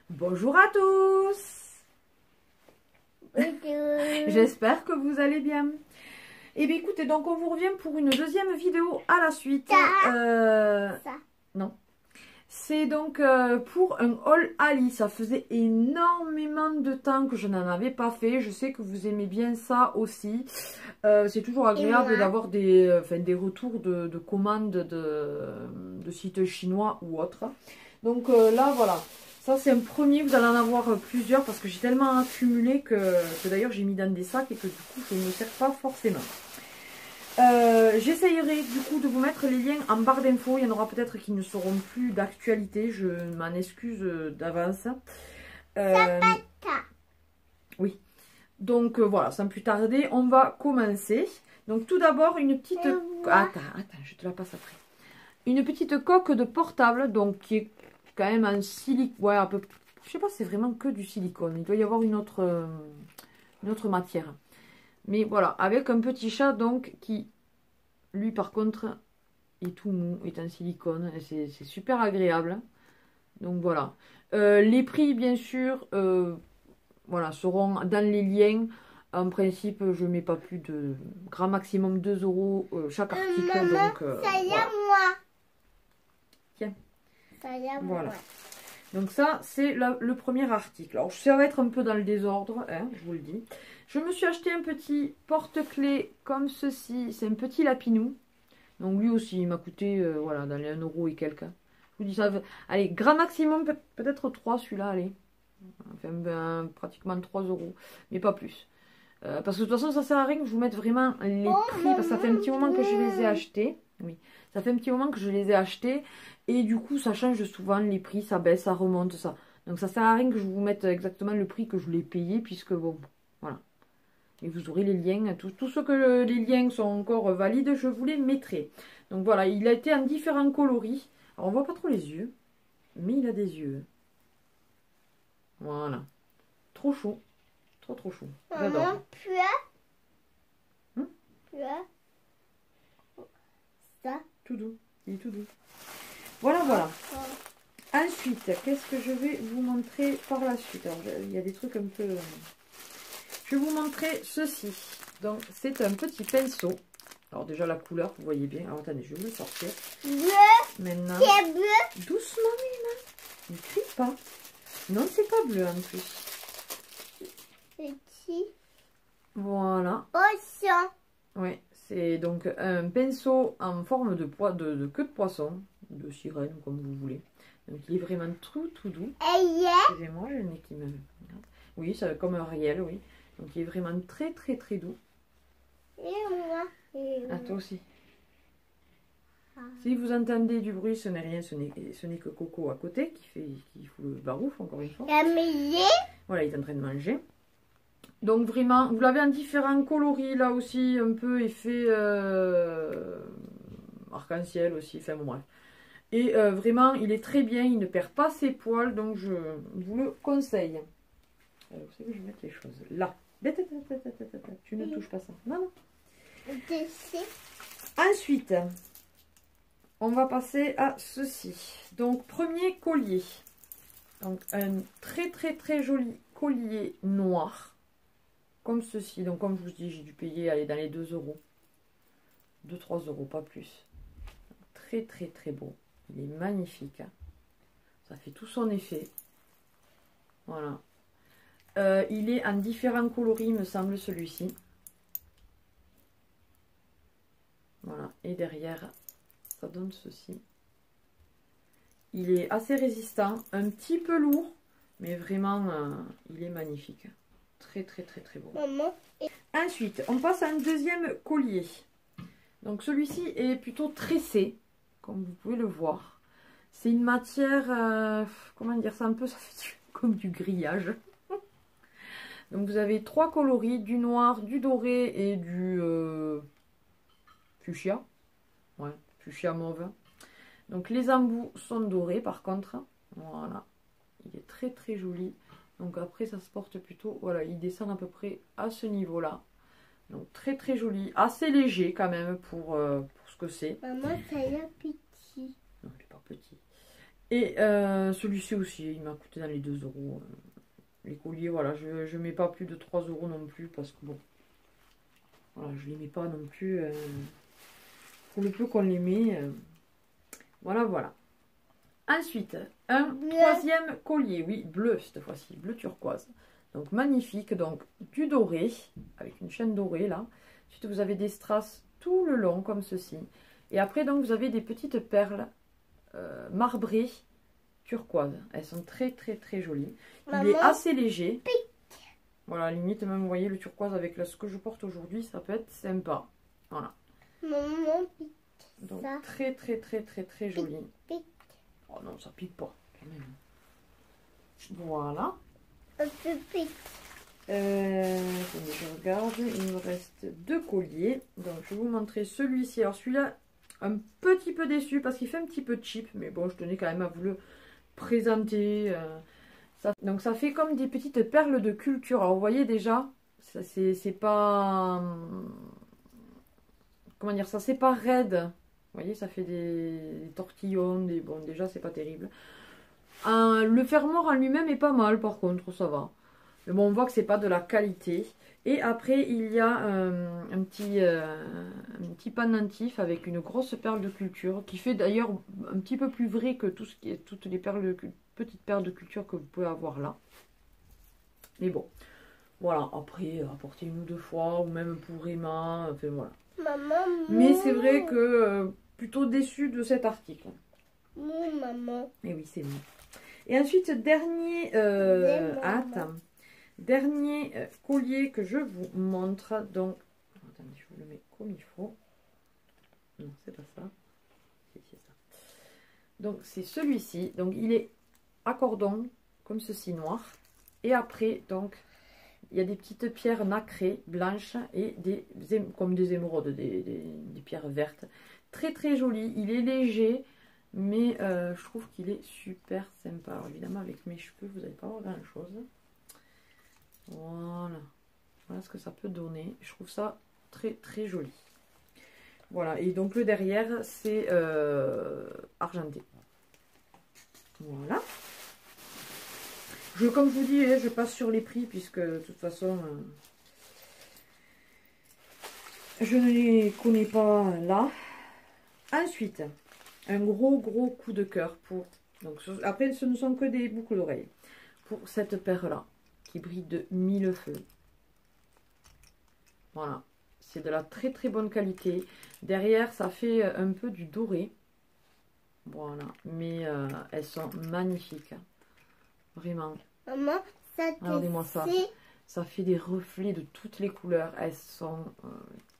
Bonjour à tous. Bonjour. J'espère que vous allez bien. Et bien écoutez, donc on vous revient pour une deuxième vidéo à la suite. Ça. Non. C'est donc pour un haul Ali. Ça faisait énormément de temps que je n'en avais pas fait. Je sais que vous aimez bien ça aussi. C'est toujours agréable d'avoir des retours de commandes de sites chinois ou autres. Donc là, voilà. Ça, c'est un premier. Vous allez en avoir plusieurs parce que j'ai tellement accumulé que d'ailleurs, j'ai mis dans des sacs et que du coup, je ne me sers pas forcément. J'essayerai du coup de vous mettre les liens en barre d'infos. Il y en aura peut-être qui ne seront plus d'actualité. Je m'en excuse d'avance. Oui. Donc voilà, sans plus tarder, on va commencer. Donc tout d'abord, une petite... Attends, je te la passe après. Une petite coque de portable, donc qui est quand même en silicone. Ouais, un peu... Je sais pas, c'est vraiment que du silicone. Il doit y avoir une autre matière. Mais voilà, avec un petit chat donc qui, lui par contre, est tout mou, est en silicone. C'est super agréable. Donc voilà. Les prix, bien sûr, voilà, seront dans les liens. En principe, je mets pas plus de grand maximum 2 € chaque article. Maman, donc, ça y est, voilà. moi. Tiens. Ça y est, Voilà. moi. Donc ça, c'est le premier article. Alors, ça va être un peu dans le désordre, hein, je vous le dis. Je me suis acheté un petit porte-clés comme ceci. C'est un petit lapinou. Donc lui aussi, il m'a coûté, voilà, dans les 1 € et quelques. Je vous dis ça. Allez, grand maximum, peut-être 3 celui-là, allez. Enfin, ben, pratiquement 3 €, mais pas plus. Parce que de toute façon, ça sert à rien que je vous mette vraiment les prix. Parce que ça fait un petit moment que je les ai achetés. Oui, ça fait un petit moment que je les ai achetés. Et du coup, ça change souvent les prix. Ça baisse, ça remonte, ça. Donc ça sert à rien que je vous mette exactement le prix que je l'ai payé. Puisque bon, voilà. Et vous aurez les liens. Tout ce que les liens sont encore valides, je vous les mettrai. Donc voilà, il a été en différents coloris. Alors on voit pas trop les yeux. Mais il a des yeux. Voilà. Trop chaud. Trop chaud. J'adore. Maman, ça. Tout doux. Il est tout doux. Voilà. Ensuite, qu'est-ce que je vais vous montrer par la suite? Alors, il y a des trucs un peu... Je vais vous montrer ceci. Donc, c'est un petit pinceau. Alors, déjà, la couleur, vous voyez bien. Alors, attendez, je vais le sortir. Bleu. Maintenant... C'est bleu. Doucement, Mima. Ne crie pas. Non, c'est pas bleu, en plus. Petit. Voilà. Poisson. Oui, c'est donc un pinceau en forme de queue de poisson, de sirène, comme vous voulez. Donc il est vraiment tout doux. Excusez-moi, j'ai le nez qui me... Oui, c'est comme un Ariel, oui. Donc il est vraiment très doux. Et moi. À toi aussi. Si vous entendez du bruit, ce n'est rien, ce n'est que Coco à côté qui fout le barouf, encore une fois. Voilà, il est en train de manger. Donc vraiment, vous l'avez en différents coloris, là aussi, un peu effet arc-en-ciel aussi, enfin bon bref. Et vraiment, il est très bien, il ne perd pas ses poils, donc je vous le conseille. Alors, vous savez que je vais mettre les choses là. Tu ne touches pas ça. Non. Ensuite, on va passer à ceci. Donc, premier collier. Donc, un très joli collier noir. Comme ceci. Donc, comme je vous dis, j'ai dû payer, aller dans les 2 €. 2-3 €, pas plus. Très beau. Il est magnifique. Ça fait tout son effet. Voilà. Il est en différents coloris, me semble, celui-ci. Voilà. Et derrière, ça donne ceci. Il est assez résistant. Un petit peu lourd. Mais vraiment, il est magnifique. Très beau. Maman. Ensuite, on passe à un deuxième collier. Donc celui-ci est plutôt tressé, comme vous pouvez le voir. C'est une matière, comment dire ça, un peu, ça fait comme du grillage. Donc vous avez 3 coloris, du noir, du doré et du fuchsia. Ouais, fuchsia mauve. Donc les embouts sont dorés par contre. Voilà, il est très joli. Donc après ça se porte plutôt, voilà, il descend à peu près à ce niveau-là. Donc très joli, assez léger quand même pour ce que c'est. Maman, ça y est petit. Non, il n'est pas petit. Et celui-ci aussi, il m'a coûté dans les 2 euros. Les colliers, voilà, je mets pas plus de 3 euros non plus parce que bon, voilà, je les mets pas non plus pour le peu qu'on les met. Voilà, voilà. Ensuite, un troisième collier, oui, bleu cette fois-ci, bleu turquoise. Donc magnifique, donc du doré, avec une chaîne dorée là. Ensuite, vous avez des strass tout le long comme ceci. Et après, donc, vous avez des petites perles marbrées turquoise. Elles sont très très très jolies. Maman, il est assez léger. Voilà, limite même, vous voyez, le turquoise avec ce que je porte aujourd'hui, ça peut être sympa. Voilà. Maman, Donc ça. très très très très très joli. Pique. Oh non, ça pique pas. Quand même. Voilà. Un peu pique. Attendez, je regarde. Il me reste 2 colliers. Donc je vais vous montrer celui-ci. Alors celui-là, un petit peu déçu parce qu'il fait un petit peu cheap. Mais bon, je tenais quand même à vous le présenter. Donc ça fait comme des petites perles de culture. Alors vous voyez déjà, c'est pas... Comment dire ça, c'est pas raide. Vous voyez, ça fait des tortillons. Bon, déjà, c'est pas terrible. Le fermoir en lui-même est pas mal, par contre, ça va. Mais bon, on voit que c'est pas de la qualité. Et après, il y a un petit pendentif avec une grosse perle de culture qui fait d'ailleurs un petit peu plus vrai que toutes les petites perles de culture que vous pouvez avoir là. Mais bon, voilà. Après, apporter 1 ou 2 fois ou même pour Emma, enfin voilà. Maman, Mais c'est vrai que plutôt déçu de cet article. Maman. Et oui, c'est bon. Et ensuite, dernier collier que je vous montre. Donc, attendez, je vous le mets comme il faut. Non, c'est pas ça. C'est ça. Donc, c'est celui-ci. Donc, il est à cordon, comme ceci, noir. Et après, donc, il y a des petites pierres nacrées, blanches, et comme des émeraudes, des pierres vertes. Très, très joli. Il est léger. Mais je trouve qu'il est super sympa. Alors évidemment, avec mes cheveux, vous n'allez pas voir grand chose. Voilà. Voilà ce que ça peut donner. Je trouve ça très très joli. Voilà. Et donc le derrière, c'est argenté. Voilà. Comme je vous dis, je passe sur les prix puisque de toute façon, je ne les connais pas là. Ensuite, un gros coup de cœur pour... Donc, après, ce ne sont que des boucles d'oreilles. Pour cette paire-là, qui brille de 1000 feux. Voilà. C'est de la très très bonne qualité. Derrière, ça fait un peu du doré. Voilà. Mais elles sont magnifiques. Vraiment. Maman, ça regardez-moi ça. Ça fait des reflets de toutes les couleurs. Elles sont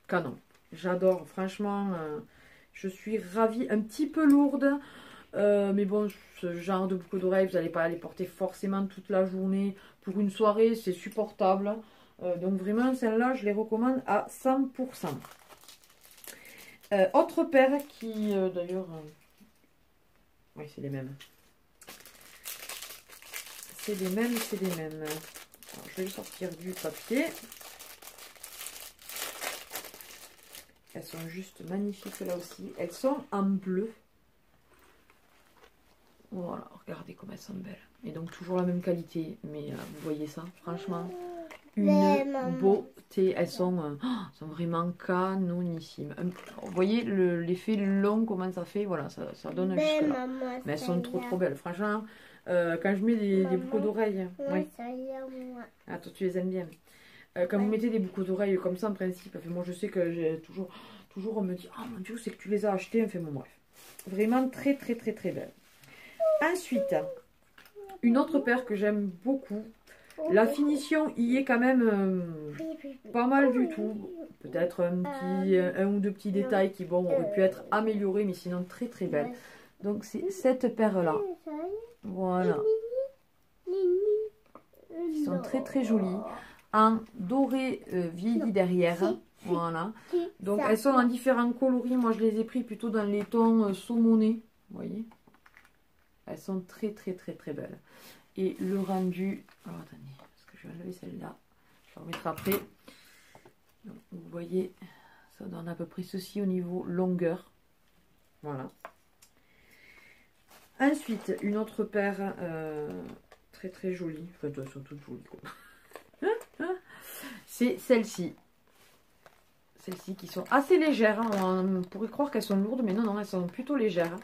canon. J'adore. Franchement... je suis ravie, un petit peu lourde, mais bon, ce genre de boucle d'oreilles, vous n'allez pas les porter forcément toute la journée. Pour une soirée, c'est supportable. Donc vraiment, celle-là, je les recommande à 100%. Autre paire qui, d'ailleurs, oui, c'est les mêmes. C'est les mêmes, c'est les mêmes. Alors, je vais sortir du papier. Elles sont juste magnifiques là aussi. Elles sont en bleu. Voilà, regardez comme elles sont belles. Et donc toujours la même qualité. Mais vous voyez ça, franchement, une beauté. Elles sont vraiment canonissimes. Vous voyez l'effet long, comment ça fait. Voilà, ça donne jusque là. Mais elles sont trop belles. Franchement, quand je mets des boucles d'oreilles. Oui. Ah, toi tu les aimes bien. Quand vous mettez des boucles d'oreilles comme ça, en principe, moi je sais que j'ai toujours on me dit, ah mon dieu, c'est que tu les as achetés, enfin bon, bref. Vraiment très belle. Ensuite, une autre paire que j'aime beaucoup. La finition y est quand même pas mal du tout. Peut-être un ou deux petits détails qui, bon, auraient pu être améliorés, mais sinon très belle. Donc c'est cette paire-là. Voilà. Ils sont très jolis. En doré vieilli derrière. Voilà. Donc elles sont en différents coloris. Moi je les ai pris plutôt dans les tons saumonés. Vous voyez. Elles sont très belles. Et le rendu. Alors attendez, parce que je vais enlever celle-là. Je vais remettre après. Donc, vous voyez, ça donne à peu près ceci au niveau longueur. Voilà. Ensuite, une autre paire très très jolie. Enfin, elles sont toutes jolies quoi. C'est celle-ci. Celles-ci qui sont assez légères. Hein. On pourrait croire qu'elles sont lourdes, mais non, non, elles sont plutôt légères.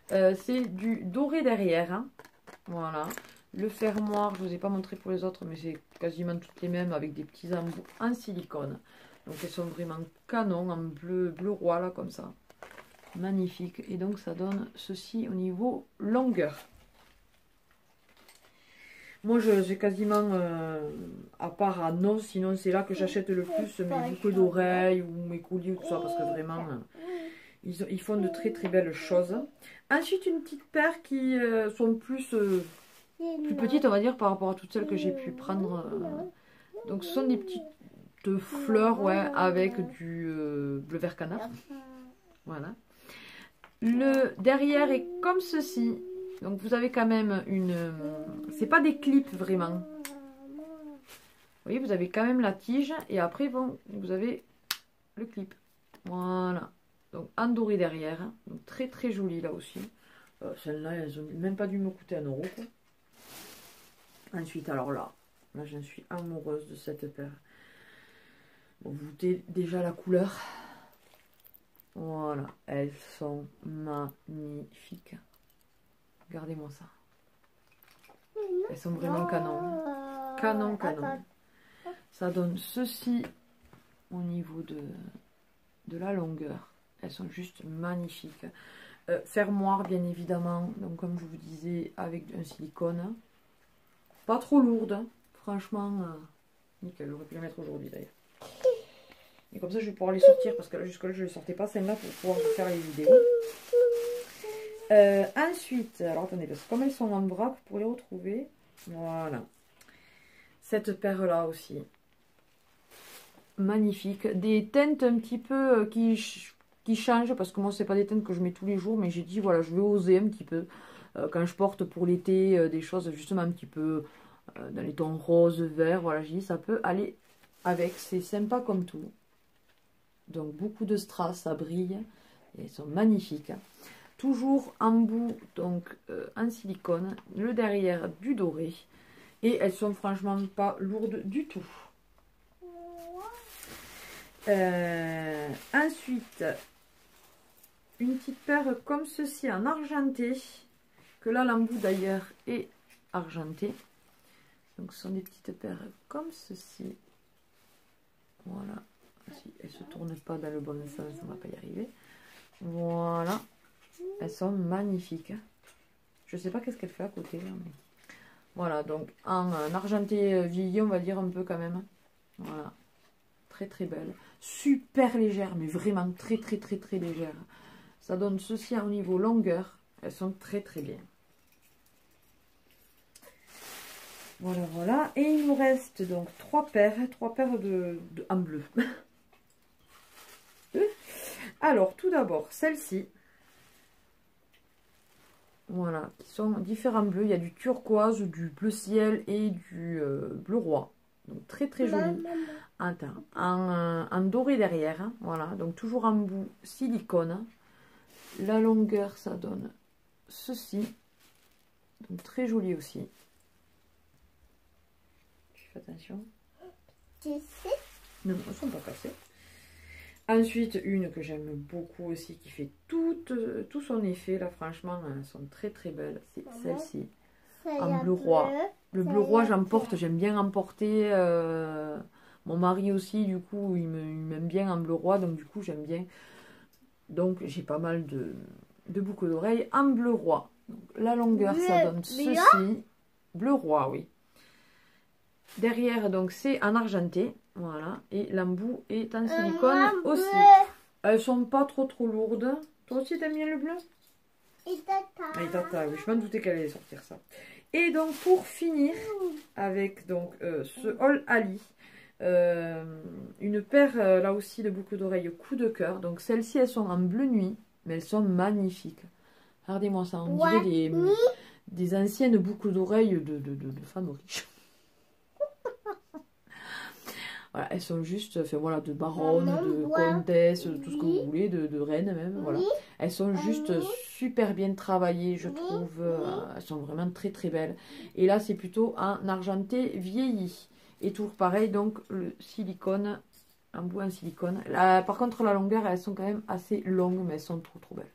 C'est du doré derrière. Hein. Voilà. Le fermoir, je ne vous ai pas montré pour les autres, mais c'est quasiment toutes les mêmes avec des petits embouts en silicone. Donc elles sont vraiment canon, en bleu roi là comme ça. Magnifique. Et donc ça donne ceci au niveau longueur. Moi j'ai quasiment, à part à non, sinon c'est là que j'achète le plus mes boucles d'oreilles ou mes colliers ou tout ça. Parce que vraiment, ils font de très très belles choses. Ensuite une petite paire qui sont plus petites on va dire par rapport à toutes celles que j'ai pu prendre. Donc ce sont des petites fleurs ouais, avec du bleu vert canard. Voilà. Le derrière est comme ceci. Donc vous avez quand même une... c'est pas des clips vraiment. Vous voyez, vous avez quand même la tige. Et après, bon, vous avez le clip. Voilà. Donc en doré derrière. Donc très très jolie là aussi. Celles-là, elles ont même pas dû me coûter 1 euro. Quoi. Ensuite, alors là je suis amoureuse de cette paire. Bon, vous voyez déjà la couleur. Voilà, elles sont magnifiques. Regardez-moi ça. Elles sont vraiment canon. Canon, canon. Ça donne ceci au niveau de la longueur. Elles sont juste magnifiques. Fermoir, bien évidemment. Donc, comme je vous disais, avec un silicone. Pas trop lourde. Franchement, nickel. J'aurais pu la mettre aujourd'hui d'ailleurs. Et comme ça, je vais pouvoir les sortir parce que là, jusque-là, je ne les sortais pas celles-là pour pouvoir vous faire les vidéos. Ensuite, alors attendez, parce que comme elles sont en vrac, pour les retrouver, voilà. Cette paire-là aussi. Magnifique. Des teintes un petit peu qui changent parce que moi, c'est pas des teintes que je mets tous les jours, mais j'ai dit, voilà, je vais oser un petit peu. Quand je porte pour l'été des choses justement un petit peu dans les tons rose, vert, voilà, j'ai dit, ça peut aller avec. C'est sympa comme tout. Donc beaucoup de strass, ça brille. Et elles sont magnifiques. Toujours en bout, donc en silicone. Le derrière du doré. Et elles sont franchement pas lourdes du tout. Ensuite, une petite paire comme ceci en argenté. Que là, l'embout d'ailleurs est argenté. Donc ce sont des petites paires comme ceci. Voilà. Si elles ne se tournent pas dans le bon sens, on ne va pas y arriver. Voilà. Elles sont magnifiques. Je ne sais pas qu'est-ce qu'elle fait à côté. Là, mais... Voilà, donc en argenté vieilli, on va dire un peu quand même. Voilà. Très très belle. Super légère, mais vraiment très très très très légère. Ça donne ceci au niveau longueur. Elles sont très très bien. Voilà, voilà. Et il nous reste donc 3 paires en bleu. Alors, tout d'abord, celle-ci. Voilà, qui sont différents bleus. Il y a du turquoise, du bleu ciel et du bleu roi. Donc, très très joli. Attends, en doré derrière. Hein, voilà, donc toujours en bout silicone. La longueur, ça donne ceci. Donc, très joli aussi. Fais attention. Non, elles ne sont pas cassées. Ensuite, une que j'aime beaucoup aussi, qui fait tout son effet. Là, franchement, elles sont très très belles. C'est celle-ci, en bleu roi. Le bleu roi, j'emporte, j'aime bien emporter. Mon mari aussi, du coup, il m'aime bien en bleu roi. Donc, du coup, j'aime bien. Donc, j'ai pas mal de boucles d'oreilles en bleu roi. Donc, la longueur, ça donne ceci. Bleu roi, oui. Derrière, donc, c'est en argenté. Voilà. Et l'embout est en silicone aussi. Elles sont pas trop lourdes. Toi aussi, t'aimes bien le bleu? Et tata. Ah, et tata, oui. Je m'en doutais qu'elle allait sortir ça. Et donc, pour finir, avec donc ce All Ali. Une paire, là aussi, de boucles d'oreilles coup de cœur. Donc, celles-ci, elles sont en bleu nuit. Mais elles sont magnifiques. Regardez-moi ça. On dirait des anciennes boucles d'oreilles de femmes riches. Voilà, elles sont juste, enfin voilà, de baronne, de comtesse, tout ce que vous voulez, de reine même, voilà. Elles sont juste super bien travaillées, je trouve. Elles sont vraiment très très belles. Et là, c'est plutôt un argenté vieilli. Et toujours pareil, donc le silicone, un bout en silicone. Là, par contre, la longueur, elles sont quand même assez longues, mais elles sont trop trop belles.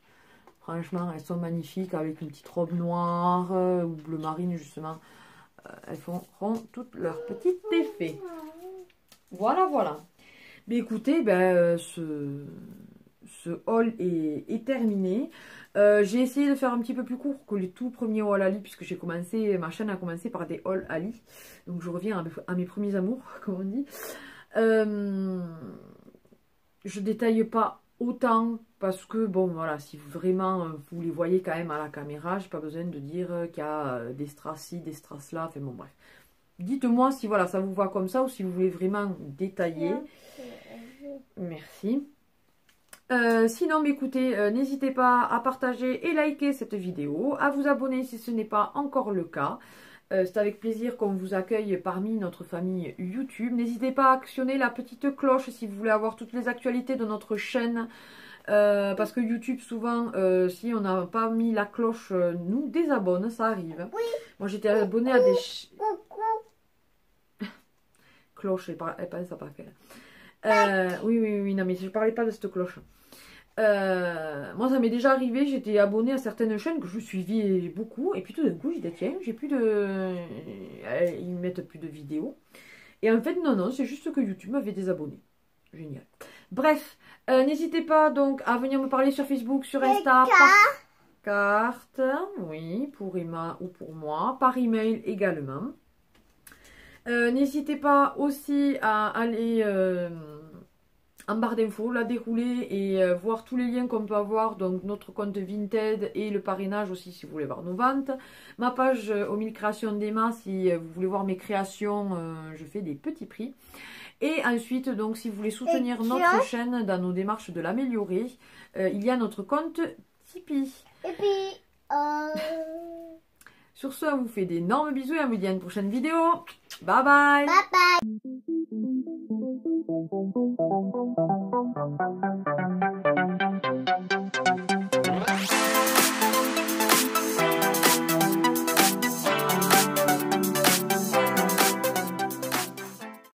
Franchement, elles sont magnifiques avec une petite robe noire ou bleu marine, justement. Elles feront tout leur petit effet. Voilà, voilà. Mais écoutez, ce haul est terminé. J'ai essayé de faire un petit peu plus court que les tout premiers hauls Ali, puisque j'ai commencé, ma chaîne a commencé par des hauls Ali. Donc je reviens à mes premiers amours, comme on dit. Je détaille pas autant parce que, bon, voilà, si vraiment vous les voyez quand même à la caméra, j'ai pas besoin de dire qu'il y a des strass ci, des strass là, enfin bon, bref. Dites-moi si voilà, ça vous va comme ça ou si vous voulez vraiment détailler. Merci. Sinon, écoutez, n'hésitez pas à partager et liker cette vidéo, à vous abonner si ce n'est pas encore le cas. C'est avec plaisir qu'on vous accueille parmi notre famille YouTube. N'hésitez pas à actionner la petite cloche si vous voulez avoir toutes les actualités de notre chaîne. Parce que YouTube, souvent, si on n'a pas mis la cloche, nous désabonne, ça arrive. Oui. Moi, j'étais abonnée à des... cloche, elle pense à pas qu'elle. Oui, non, mais je parlais pas de cette cloche. Moi, ça m'est déjà arrivé, j'étais abonnée à certaines chaînes que je suivais beaucoup, et puis tout d'un coup, j'ai dit, tiens, j'ai plus de... Ils mettent plus de vidéos. Et en fait, non, c'est juste que YouTube m'avait désabonné. Génial. Bref, n'hésitez pas donc à venir me parler sur Facebook, sur Insta, par carte, oui, pour Emma ou pour moi, par email également. N'hésitez pas aussi à aller en barre d'infos, la dérouler et voir tous les liens qu'on peut avoir, donc notre compte Vinted et le parrainage aussi si vous voulez voir nos ventes. Ma page aux 1000 créations d'Emma, si vous voulez voir mes créations, je fais des petits prix. Et ensuite, donc, si vous voulez soutenir notre chaîne dans nos démarches de l'améliorer, il y a notre compte Tipeee. Et puis, sur ce, on vous fait d'énormes bisous et on vous dit à une prochaine vidéo. Bye bye. Bye bye.